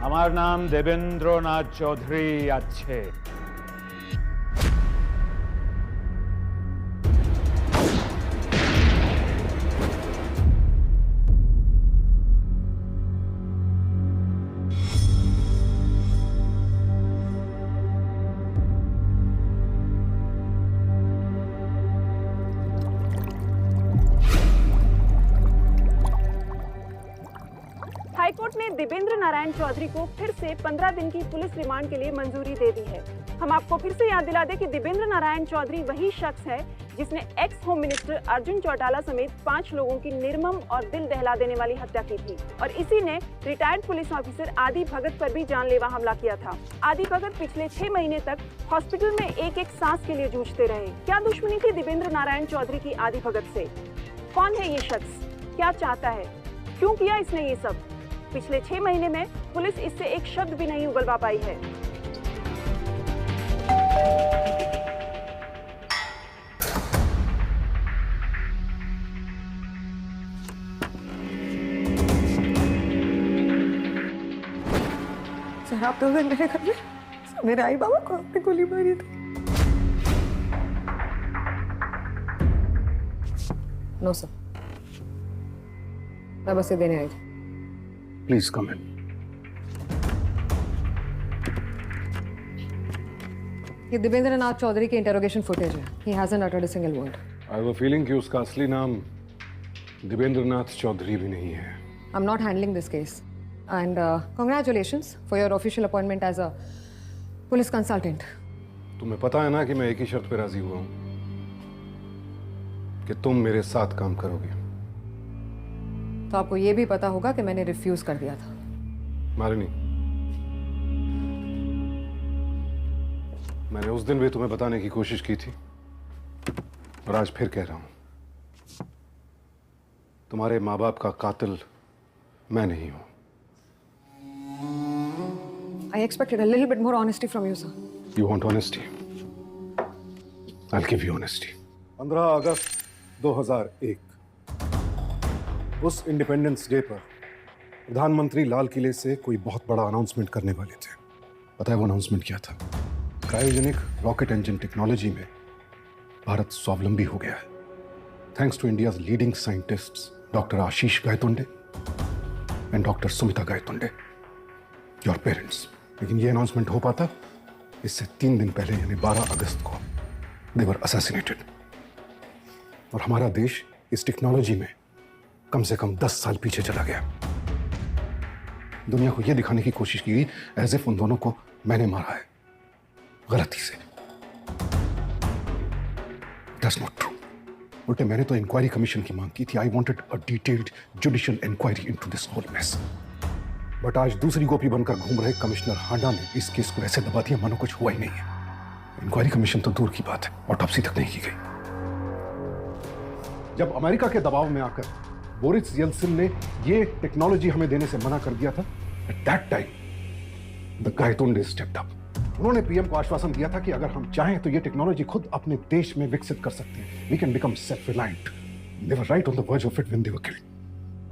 আমার নাম দেবেন্দ্রনাথ চৌধুরী আছে। हाईकोर्ट ने देवेंद्र नारायण चौधरी को फिर से 15 दिन की पुलिस रिमांड के लिए मंजूरी दे दी है। हम आपको फिर से याद दिला दें कि देवेंद्र नारायण चौधरी वही शख्स है जिसने x home minister Arjun Chautala समेत 5 लोगों की निर्मम और दिल दहला देने वाली हत्या की थी और इसी ने रिटायर्ड पुलिस ऑफिसर आदि भगत पर भी जानलेवा हमला किया था। आदि भगत पिछले 6 महीने तक हॉस्पिटल में एक एक सांस के लिए जूझते रहे। क्या दुश्मनी थी देवेंद्र नारायण चौधरी की आदि भगत से? कौन है ये शख्स? क्या चाहता है? क्यों किया इसने ये सब? पिछले 6 महीने में पुलिस इससे एक शब्द भी नहीं उगलवा पाई है। सर, आप तो मेरे घर में मेरे आई बाबा को आपने गोली मारी थी। नो सर, मैं बस ये देने आई थी। Please come in. ये देवेंद्र नाथ चौधरी की इंटेरोगेशन फुटेज है। He hasn't uttered a single word. I have a feeling कि उसका असली नाम देवेंद्र नाथ चौधरी भी नहीं है। I'm not handling this case. And congratulations for your official appointment as a police consultant. तुम्हें पता है ना कि मैं एक ही शर्त पे राजी हुआ हूँ कि तुम मेरे साथ काम करोगे। तो आपको ये भी पता होगा कि मैंने रिफ्यूज कर दिया था। मालिनी, मैंने उस दिन भी तुम्हें बताने की कोशिश की थी और आज फिर कह रहा हूं, तुम्हारे माँ बाप का कातिल मैं नहीं हूं। I expected a little bit more honesty from you, sir. You want honesty? I'll give you honesty. 15 अगस्त 2001 उस इंडिपेंडेंस डे पर प्रधानमंत्री लाल किले से कोई बहुत बड़ा अनाउंसमेंट करने वाले थे। पता है वो अनाउंसमेंट क्या था? क्रायोजेनिक रॉकेट इंजन टेक्नोलॉजी में भारत स्वावलंबी हो गया है, thanks to India's leading scientists doctor Ashish Gaitonde and doctor Sumita Gaitonde, your parents. लेकिन ये अनाउंसमेंट हो पाता इससे 3 दिन पहले यानी 12 अगस्त को दे वर असैसिनेटेड। और हमारा देश इस टेक्नोलॉजी में कम से कम 10 साल पीछे चला गया। दुनिया को यह दिखाने की कोशिश की गई एज इफ उन दोनों को मैंने मारा है गलती से। That's not true. उल्टे मैंने तो इंक्वायरी कमीशन की मांग की थी। I wanted a detailed judicial inquiry into this whole mess. But आज दूसरी गोपी बनकर घूम रहे कमिश्नर हांडा ने इस केस को ऐसे दबा दिया मानो कुछ हुआ ही नहीं है। इंक्वायरी कमीशन तो दूर की बात है, ऑटोप्सी तक नहीं की गई। जब अमेरिका के दबाव में आकर बोरिस येल्सिन ने ये टेक्नोलॉजी हमें देने से मना कर दिया था, at that time the Gaitonde stepped up. उन्होंने पीएम को आश्वासन दिया था कि अगर हम चाहें तो ये टेक्नोलॉजी खुद अपने देश में विकसित कर सकते हैं। We can become self reliant. They were right on the verge of it when they were killed.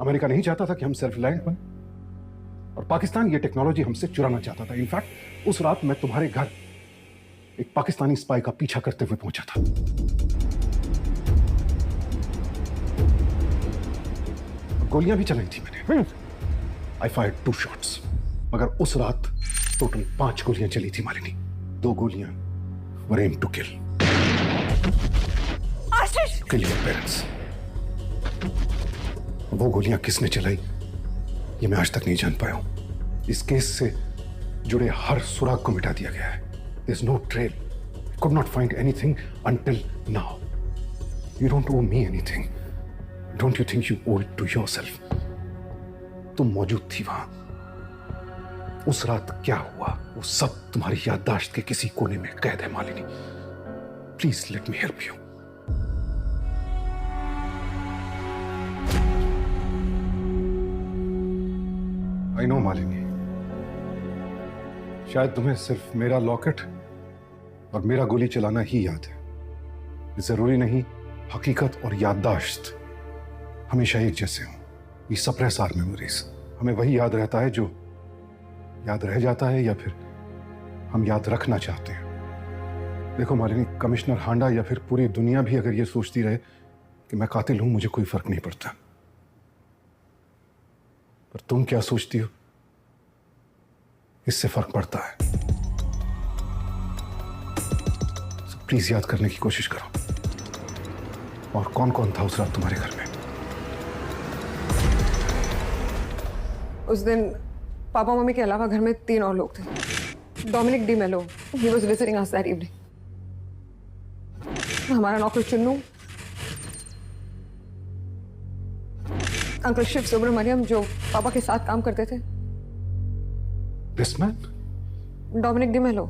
America नहीं चाहता था कि हम सेल्फ रिलायंट बने और पाकिस्तान ये टेक्नोलॉजी हमसे चुराना चाहता था। इनफैक्ट उस रात मैं तुम्हारे घर एक पाकिस्तानी स्पाई का पीछा करते हुए पहुंचा था। गोलियां भी चलाई थी मैंने। आई फायर्ड 2 शॉट्स, मगर उस रात टोटल 5 गोलियां चली थी मालिनी। 2 गोलियां were aimed to kill your parents. वो गोलियां किसने चलाई ये मैं आज तक नहीं जान पाया हूं। इस केस से जुड़े हर सुराग को मिटा दिया गया है। There is no trail, could not find anything until now. You don't owe me anything. Don't you think you owe it to yourself? तुम मौजूद थी वहां। उस रात क्या हुआ वो सब तुम्हारी याददाश्त के किसी कोने में कैद है Malini. Please let me help you. I know Malini, शायद तुम्हें सिर्फ मेरा लॉकेट और मेरा गोली चलाना ही याद है। ये जरूरी नहीं हकीकत और याददाश्त हमेशा एक जैसे हों। ये सप्रेस आर मेमोरीज, हमें वही याद रहता है जो याद रह जाता है या फिर हम याद रखना चाहते हैं। देखो मालिनी, कमिश्नर हांडा या फिर पूरी दुनिया भी अगर ये सोचती रहे कि मैं कातिल हूं, मुझे कोई फर्क नहीं पड़ता। पर तुम क्या सोचती हो, इससे फर्क पड़ता है। तो प्लीज याद करने की कोशिश करो। और कौन कौन था उस रात तुम्हारे घर में? उस दिन पापा मम्मी के अलावा घर में 3 और लोग थे। डोमिनिक डी मेलो, he was visiting us that evening. हमारा नौकर चुन्नू, अंकल शिव सुब्रमण्यम जो पापा के साथ काम करते थे, दिस मैन, डोमिनिक डी मेलो।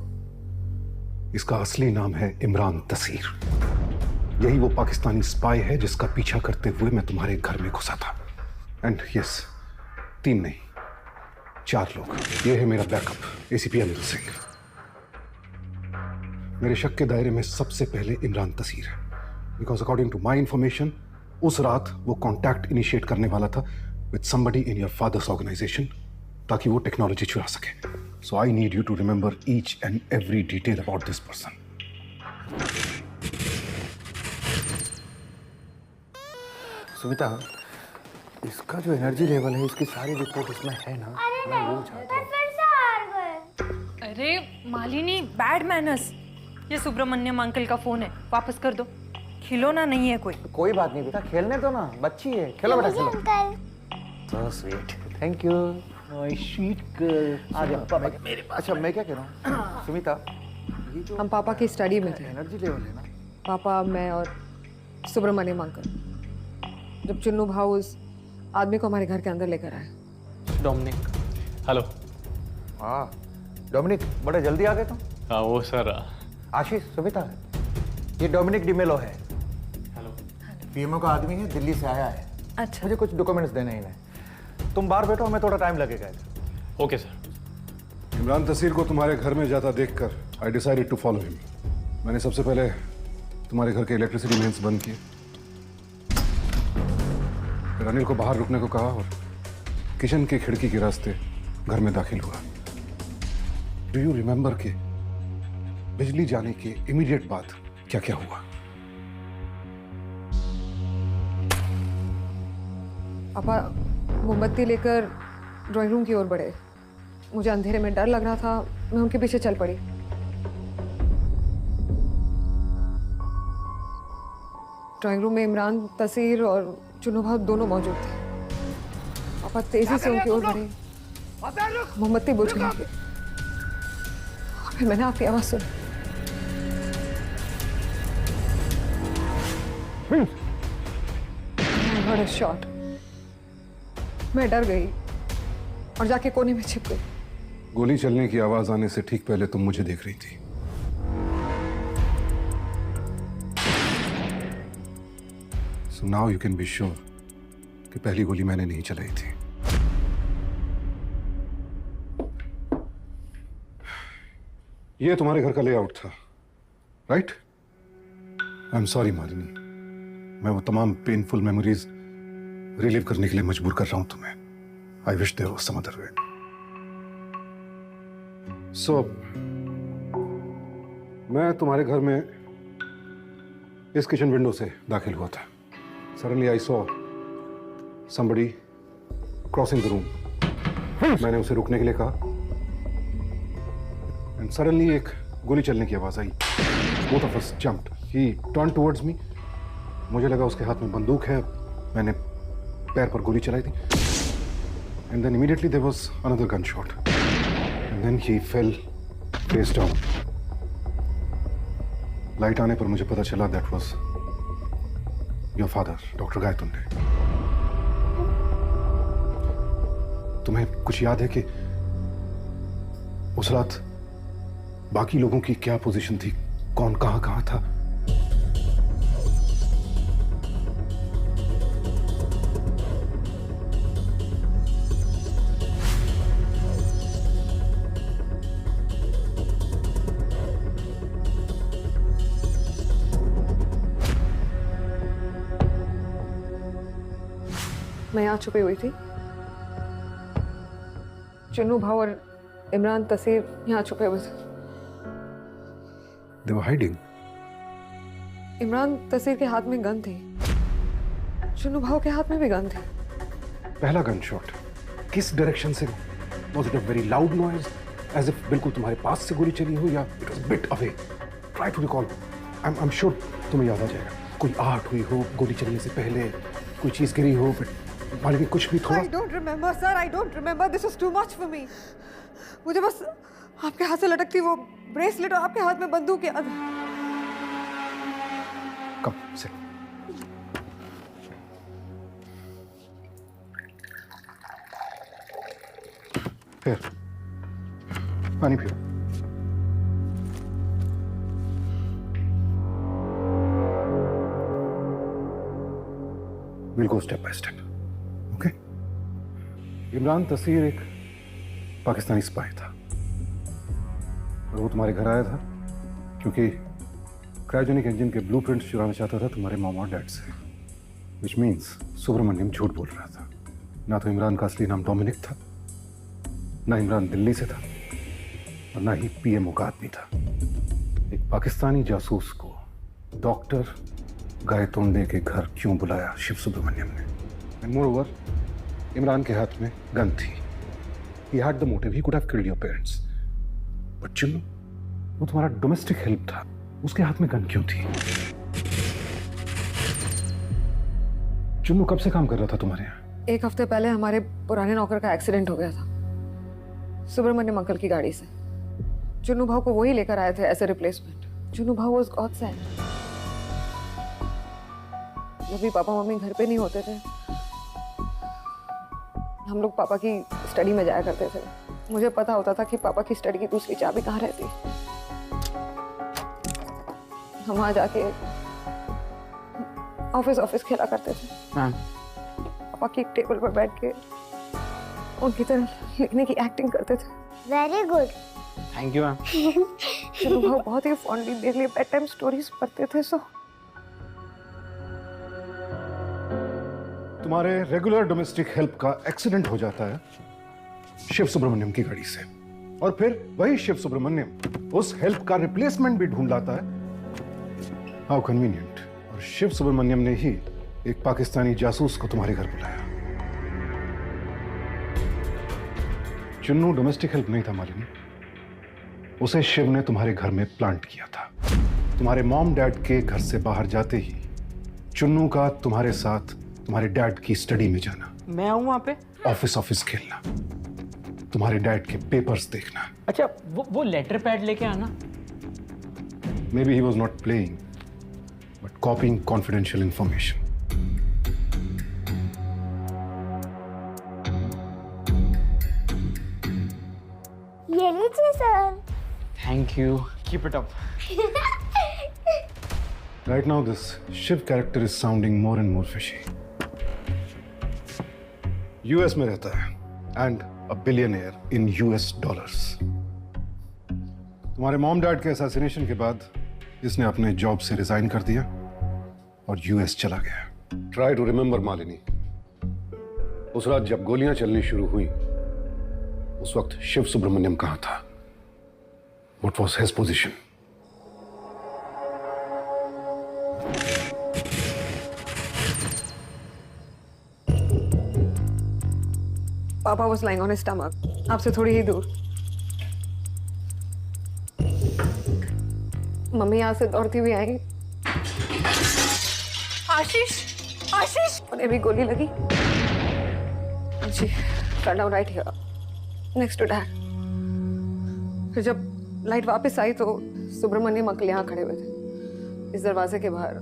इसका असली नाम है इमरान तसीर। यही वो पाकिस्तानी स्पाई है जिसका पीछा करते हुए मैं तुम्हारे घर में घुसा था। एंड यस, 3 नहीं 4 लोग। ये है मेरा बैकअप एसीपी अनिल सिंह। मेरे शक के दायरे में सबसे पहले इमरान तसीर है, because according to my information उस रात वो कॉन्टैक्ट इनिशिएट करने वाला था with somebody in your father's organisation, ताकि वो टेक्नोलॉजी चुरा सके। So I need you to remember each and every detail about this person. Sumita, इसका जो एनर्जी लेवल है, इसकी सारी रिपोर्ट इसमें है ना? मैं वो चाहता हूँ। फिर से हार गए। अरे मालिनी, बैड मैनर्स। ये सुब्रमण्यम अंकल का फोन है, वापस कर दो। खिलौना नहीं है कोई। कोई बात नहीं बेटा, खेलने दो ना, बच्ची है। खेलो बेटा, खेलो। Uncle so sweet, thank you my sweet girl. आ जाओ पापा मेरे पास। अच्छा, मैं क्या कह रहा हूँ सुमिता, ये जो हम पापा की स्टडी में थे, एनर्जी लेवल है ना, पापा, मैं और सुब्रमण्यम अंकल, जब चुन्नू भाऊ उस आदमी को हमारे घर के अंदर लेकर आए। Dominic, hello. हाँ डोमिनिक, बड़े जल्दी आ गए तुम। हाँ वो सर। आशीष, सुमिता, ये डोमिनिक डिमेलो है। हेलो। पीएमओ का आदमी है, दिल्ली से आया है। अच्छा, मुझे कुछ डॉक्यूमेंट्स देने ही नहीं। तुम बाहर बैठो, हमें थोड़ा टाइम लगेगा। Okay sir. इमरान तसीर को तुम्हारे घर में जाता देखकर I decided to follow him. मैंने सबसे पहले तुम्हारे घर के इलेक्ट्रिसिटी मेन्स बंद किए, फिर अनिल को बाहर रुकने को कहा और किचन की खिड़की के रास्ते घर में दाखिल हुआ। डू यू रिमेंबर के बिजली जाने के इमीडिएट बाद क्या क्या हुआ? पापा मोमबत्ती लेकर ड्राइंग रूम की ओर बढ़े। मुझे अंधेरे में डर लग रहा था, मैं उनके पीछे चल पड़ी। ड्राइंग रूम में इमरान तसीर और चुन्नू भाऊ दोनों मौजूद थे। पापा तेजी से उनकी ओर बढ़े, मोमबत्ती बुझ गई और फिर मैंने आपकी आवाज सुनी। I heard a shot. मैं डर गई और जाके कोने में छिप गई। गोली चलने की आवाज आने से ठीक पहले तुम मुझे देख रही थी। So now you can be sure कि पहली गोली मैंने नहीं चलाई थी। ये तुम्हारे घर का लेआउट था, right? I am sorry Malini, मैं वो तमाम पेनफुल मेमोरीज रिलीव करने के लिए मजबूर कर रहा हूं तुम्हें। I wish there was some other way. So मैं तुम्हारे घर में इस किचन विंडो से दाखिल हुआ था। Suddenly I saw somebody crossing the room. मैंने उसे रुकने के लिए कहा एंड सडनली एक गोली चलने की आवाज आई। Both of us jumped. He turn towards me. मुझे लगा उसके हाथ में बंदूक है। मैंने पैर पर गोली चलाई थी and then immediately there was another gun shot and then he fell face down. Light आने पर मुझे पता चला that was your father, doctor Gaitonde. तुम्हें कुछ याद है कि उस रात बाकी लोगों की क्या पोजीशन थी, कौन कहां था? मैं यहाँ छुपी हुई थी। चुन्नू भाव और इमरान तसीर यहाँ छुपे हुए थे। They were hiding. इमरान तसीर के हाथ में गन थी, चुन्नू भाव के हाथ में भी गन थी। पहला गन शॉट किस डायरेक्शन से? Was it a very loud noise, as if बिल्कुल तुम्हारे पास से गोली चली हो, या it was a bit away? Try to recall. I'm sure तुम्हें याद आ जाएगा। कोई आहट हुई हो गोली चलने से पहले, कोई चीज गिरी हो, but मालूम कुछ भी थोड़ा। I don't remember, sir. I don't remember. This is too much for me. मुझे बस आपके हाथ से लटकती वो ब्रेसलेट और आपके हाथ में बंदूक याद है। Come, sit. फिर पानी पियो। We'll go step by step. Okay? Imran तसीर एक पाकिस्तानी स्पाई था और वो तुम्हारे घर आया था क्योंकि क्रायोजेनिक इंजन के ब्लूप्रिंट्स चुराना चाहता था तुम्हारे मामा और डैड से। विच मीन्स सुब्रमण्यम झूठ बोल रहा था। ना तो इमरान का असली नाम डोमिनिक था, ना इमरान दिल्ली से था, और ना ही पीएमओ का आदमी था। एक पाकिस्तानी जासूस को डॉक्टर गायतोंडे के घर क्यों बुलाया शिव सुब्रमण्यम ने? एंड मोरओवर, इमरान के हाथ में गन थी। He had the motive. He could have killed your parents. But Chunnu, वो तुम्हारा डोमेस्टिक हेल्प था, उसके हाथ में गन क्यों थी? चुन्नू कब से काम कर रहा था तुम्हारे यहाँ? 1 हफ्ते पहले हमारे पुराने नौकर का एक्सीडेंट हो गया था सुब्रमण्यम अंकल की गाड़ी से। चुन्नू भाव को वही लेकर आए थे एज ए रिप्लेसमेंट। चुन्नू भाव वाज गॉड सेंट। जब भी पापा मम्मी घर पे नहीं होते थे, हम लोग पापा की स्टडी में जाया करते थे। मुझे पता होता था कि पापा की स्टडी की दूसरी चाबी कहाँ रहती है। हम वहां जाके ऑफिस खेला करते थे। पापा की टेबल पर बैठ के उनकी तरह लिखने की एक्टिंग करते थे। Very good. Thank you ma'am. Chunnu भाव बहुत ही फॉन्डली मेरे लिए बेड टाइम स्टोरीज पढ़ते थे। सो तुम्हारे रेगुलर डोमेस्टिक हेल्प का एक्सीडेंट हो जाता है शिव सुब्रमण्यम की गाड़ी से, और फिर वही शिव सुब्रमण्यम उस हेल्प का रिप्लेसमेंट भी ढूंढ लाता है। How convenient. और शिव सुब्रमण्यम ने ही एक पाकिस्तानी जासूस को तुम्हारे घर बुलाया। चुन्नू डोमेस्टिक हेल्प नहीं था मालिनी, उसे शिव ने तुम्हारे घर में प्लांट किया था। तुम्हारे मॉम डैड के घर से बाहर जाते ही चुन्नू का तुम्हारे साथ तुम्हारे डैड की स्टडी में जाना, मैं आऊं वहां पे, ऑफिस खेलना, तुम्हारे डैड के पेपर्स देखना। अच्छा वो लेटर पैड लेके आना। May be he was not playing but कॉपिंग confidential information. ये लीजिए sir. Thank you, keep it up. Right now this Shiv character is sounding more and more fishy. US में रहता है and a billionaire in US dollars. तुम्हारे mom dad के assassination के बाद इसने अपने जॉब से रिजाइन कर दिया और US चला गया। Try to remember मालिनी, उस रात जब गोलियां चलनी शुरू हुई उस वक्त शिव सुब्रमण्यम कहां था? What was his position? पापा was lying on his stomach, आपसे थोड़ी ही दूर। मम्मी यहाँ से दौड़ती हुई आई। आशीष उन्हें भी गोली लगी। जी, fell down right here, next to dad। फिर जब लाइट वापस आई तो सुब्रमण्यम अंकल यहाँ खड़े हुए थे इस दरवाजे के बाहर,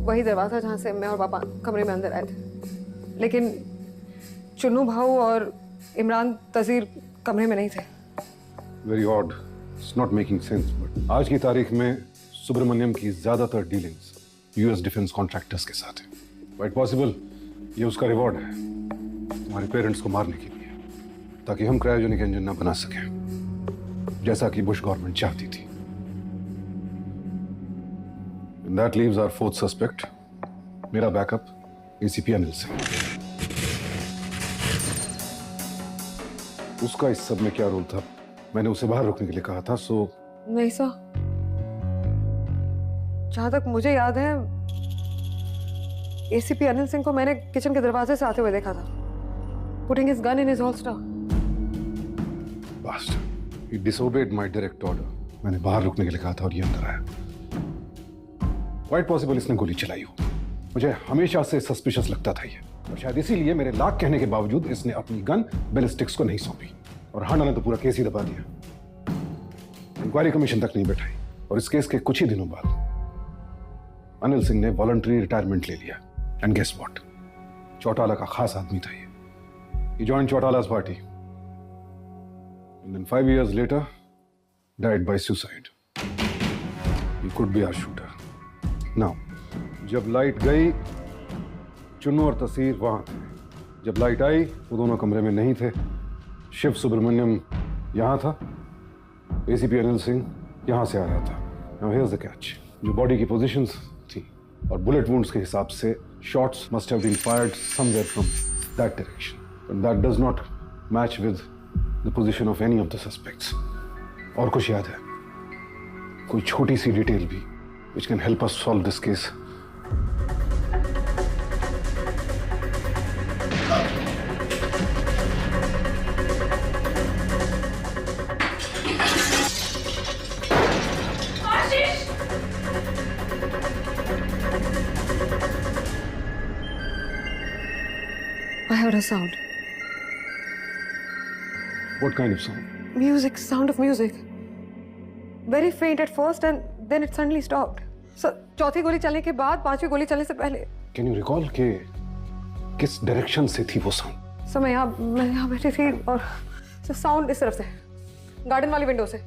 वही दरवाजा जहाँ से मैं और पापा कमरे में अंदर आए थे। लेकिन चुन्नू भाऊ और इमरान तसीर कमरे में नहीं थे। Very odd. It's not making sense. But आज की तारीख में सुब्रमण्यम की ज्यादातर डीलिंग्स यूएस डिफेंस कॉन्ट्रैक्टर्स के साथ है। Quite possible ये उसका रिवॉर्ड है तुम्हारे पेरेंट्स को मारने के लिए, ताकि हम क्रायोजेनिक इंजन ना बना सकें जैसा कि बुश गवर्नमेंट चाहती थी। And that leaves our fourth suspect, मेरा बैकअप एसीपी अनिल सिंह। उसका इस सब में क्या रोल था? मैंने उसे बाहर रुकने के लिए कहा था, सो नहीं सर, जहां तक मुझे याद है एसीपी अनिल सिंह को मैंने किचन के दरवाजे से आते हुए देखा था, putting his gun in his holster. Bastard. He disobeyed my direct order. मैंने बाहर रुकने के लिए कहा था और ये अंदर आया। Quite possible इसने गोली चलाई हो। मुझे हमेशा से सस्पिशियस लगता था ये, और शायद इसीलिए मेरे लाख कहने के बावजूद इसने अपनी गन बैलिस्टिक्स को नहीं सौंपी, और हांडा ने तो पूरा केस ही दबा दिया। इंक्वायरी कमीशन तक नहीं बैठाई, और इस केस के कुछ ही दिनों बाद अनिल सिंह ने वॉलंटरी रिटायरमेंट ले लिया। एंड गेस व्हाट, चौटाला का खास आदमी था ये। He joined Chautala's party. And then 5 years later, died by suicide. He could be our shooter. Now, जब लाइट गई, चुन्नू और तसीर वहां थे। जब लाइट आई, वो दोनों कमरे में नहीं थे। शिव सुब्रमण्यम यहां था, एसीपी अनिल सिंह यहां से आ रहा था। Now here's the catch. जो बॉडी की पोजीशंस थी और बुलेट वुंड्स के हिसाब से shots must have been fired somewhere from that direction. But that does not match with the position of any of the suspects. और कुछ याद है? कोई छोटी सी डिटेल भी which can help us solve this case? I heard a sound. What kind of sound? Music, sound of music. Very faint at first and then it suddenly stopped. So, चौथी गोली चलने के बाद पांचवी गोली चलने से पहले। Can you recall कि किस डायरेक्शन से थी वो साउंड? सर मैं यहाँ बैठी थी और साउंड इस तरफ से, गार्डन वाली विंडो से।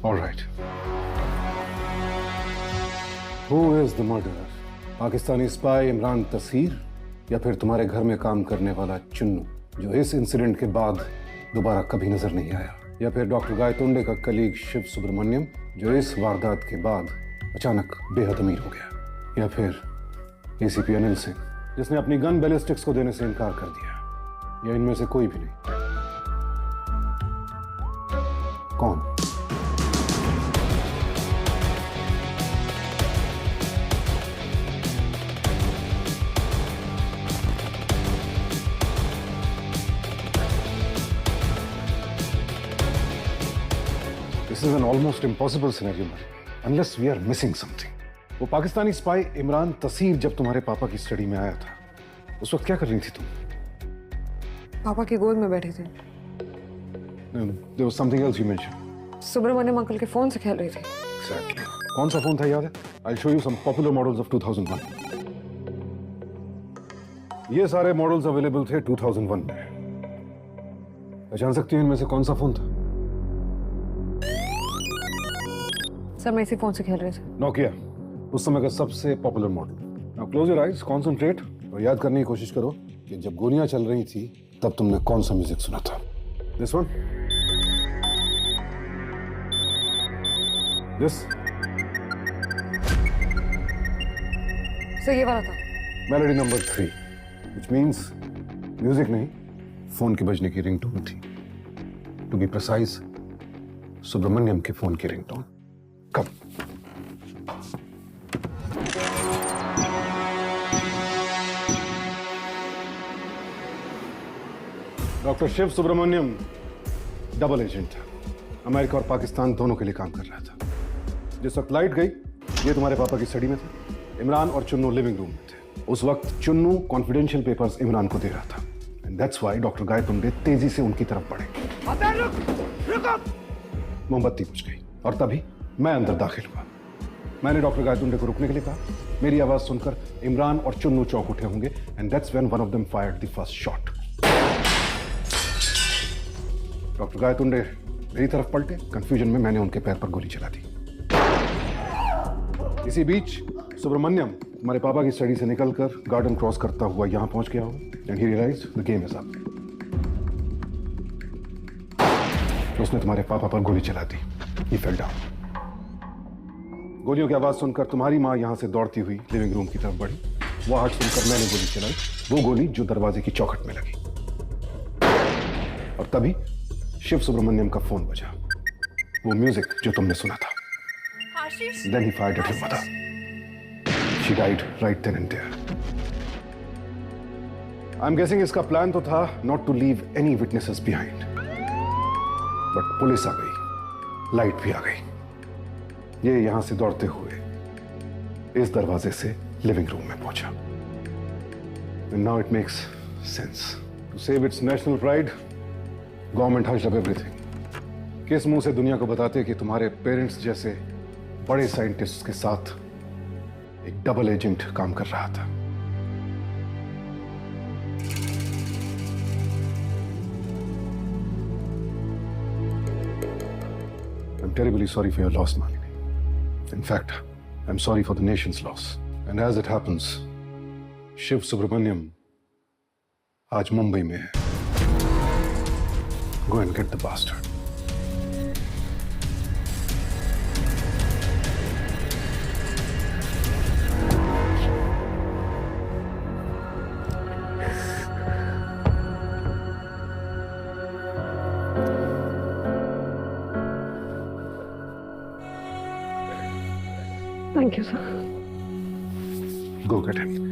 All right. Who is the murderer? Pakistani spy Imran Taseer या फिर तुम्हारे घर में काम करने वाला चुन्नू, जो इस इंसिडेंट के बाद दोबारा कभी नजर नहीं आया, या फिर डॉक्टर गायतोंडे का कलीग शिव सुब्रमण्यम, जो इस वारदात के बाद अचानक बेहद अमीर हो गया, या फिर एसीपी अनिल सिंह, जिसने अपनी गन बैलिस्टिक्स को देने से इनकार कर दिया, या इनमें से कोई भी नहीं? कौन? This is an almost impossible scenario, unless we are missing something. वो पाकिस्तानी स्पाई इमरान तसीर जब तुम्हारे पापा की स्टडी में आया था, उस वक्त क्या कर रही थी तुम? पापा की गोद में बैठी थी। There was something else you mentioned. Subramaniam uncle के फोन से खेल रही थी। Exactly. कौन सा फोन था याद है? I'll show you some popular models of 2001. ये सारे मॉडल्स अवेलेबल थे 2001 में। पहचान सकती हो इनमें से कौन सा फोन था? सर मैं इसी फोन से खेल रही थी। नोकिया, उस समय का सबसे popular model. Now close your eyes, concentrate और याद करने की कोशिश करो कि जब गोलियां चल रही थी तब तुमने कौन सा म्यूजिक सुना था? This one? दिस? सर ये वाला था। Melody number 3, which means music नहीं, फोन के बजने की रिंगटोन थी। टू बी प्रिसाइज, सुब्रमण्यम के फोन की रिंगटोन। कब? Doctor Shiv Subramaniam double agent था, अमेरिका और पाकिस्तान दोनों के लिए काम कर रहा था। जिस वक्त लाइट गई, ये तुम्हारे पापा की स्टडी में थे, इमरान और चुन्नू लिविंग रूम में थे। उस वक्त चुन्नू कॉन्फिडेंशियल पेपर्स इमरान को दे रहा था, and that's why doctor Gaitonde तेजी से उनकी तरफ बढ़े। मोमबत्ती बुझ गई और तभी मैं अंदर दाखिल हुआ। मैंने डॉक्टर गायतोंडे को रुकने के लिए कहा। मेरी आवाज सुनकर इमरान और चुन्नू चौंक उठे होंगे, and that's when one of them fired the first shot. Doctor Gaitonde मेरी तरफ पलटे, कंफ्यूजन में मैंने उनके पैर पर गोली चला दी। इसी बीच सुब्रमण्यम हमारे पापा की स्टडी से निकलकर गार्डन क्रॉस करता हुआ यहां पहुंच गया हो, and he realized the game is up. उसने तुम्हारे पापा पर गोली चला दी। ही फेल डाउन। गोलियों की आवाज सुनकर तुम्हारी माँ यहां से दौड़ती हुई लिविंग रूम की तरफ बढ़ी। वो आहट सुनकर मैंने गोली चलाई, वो गोली जो दरवाजे की चौखट में लगी। और तभी शिव सुब्रमण्यम का फोन बजा, वो म्यूजिक जो तुमने सुना था। आशीष Then he fired at your mother. She died right then and there. I'm guessing इसका प्लान तो था not to leave any witnesses behind. But police आ गई, लाइट भी आ गई। ये यहां से दौड़ते हुए इस दरवाजे से लिविंग रूम में पहुंचा। And now it makes sense. To save its national pride, government hushed up everything. किस मुंह से दुनिया को बताते कि तुम्हारे पेरेंट्स जैसे बड़े साइंटिस्ट के साथ एक डबल एजेंट काम कर रहा था। I'm terribly sorry for your loss, Malini. In fact, I'm sorry for the nation's loss. And as it happens, Shiv Subramaniam आज मुंबई में है। Go and get the bastard. Thank you sir. Go get him.